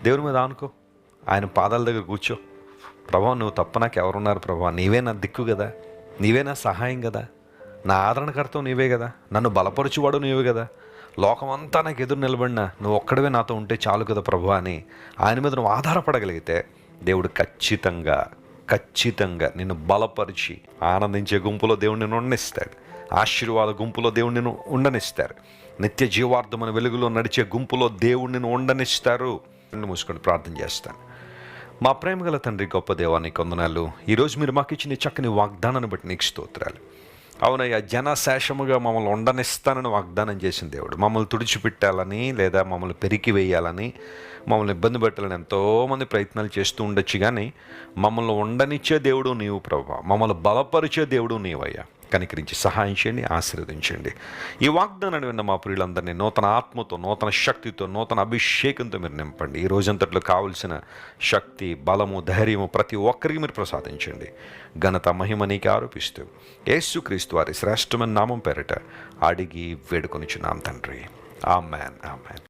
దేవుని మీద ఆనుకో, ఆయన పాదాల దగ్గర కూర్చో. ప్రభా, నువ్వు తప్ప నాకు ఎవరున్నారు ప్రభా, నీవే నా దిక్కు కదా, నీవే నా సహాయం కదా, నా ఆదరణకర్తవు నీవే కదా, నన్ను బలపరచువాడు నీవే కదా, లోకమంతా నాకు ఎదురు నిలబడినా నువ్వు ఒక్కడవే నాతో ఉంటే చాలు కదా ప్రభు అని ఆయన మీద నువ్వు ఆధారపడగలిగితే దేవుడు ఖచ్చితంగా నిన్ను బలపరిచి ఆనందించే గుంపులో దేవుడు నిన్ను ఉండనిస్తాడు. ఆశీర్వాద గుంపులో దేవుడు నిన్ను ఉండనిస్తారు. నిత్య జీవార్థమైన వెలుగులో నడిచే గుంపులో దేవుడు నిన్ను ఉండనిస్తారు. మూసుకొని ప్రార్థన చేస్తాను. మా ప్రేమగల తండ్రి, గొప్ప దేవానికి వందనాలు. ఈరోజు మీరు మాకు ఇచ్చిన చక్కని వాగ్దానాన్ని బట్టి నీకు స్తోత్రాలు. అవునయ్యా, జనశేషముగా మమ్మల్ని ఉండనిస్తానని వాగ్దానం చేసిన దేవుడు, మమ్మల్ని తుడిచిపెట్టాలని లేదా మమ్మల్ని పెరికి వేయాలని, మమ్మల్ని ఇబ్బంది పెట్టాలని ఎంతోమంది ప్రయత్నాలు చేస్తూ ఉండొచ్చు. కానీ మమ్మల్ని ఉండనిచ్చే దేవుడు నీవు ప్రభా, మమ్మల్ని బలపరిచే దేవుడు నీవయ్యా. కనికరించి సహాయం చేయండి, ఆశీర్వదించండి. ఈ వాగ్దానాన్ని విన్న మా ప్రియులందరినీ నూతన ఆత్మతో, నూతన శక్తితో, నూతన అభిషేకంతో మీరు నింపండి. ఈ రోజంతట్లో కావలసిన శక్తి, బలము, ధైర్యము ప్రతి ఒక్కరికి మీరు ప్రసాదించండి. ఘనత, మహిమ నీకే ఆరోపిస్తూ యేసుక్రీస్తు వారి శ్రేష్టమైన నామం పేరిట అడిగి వేడుకొనిచున్నాం తండ్రి. ఆమేన్, ఆమేన్.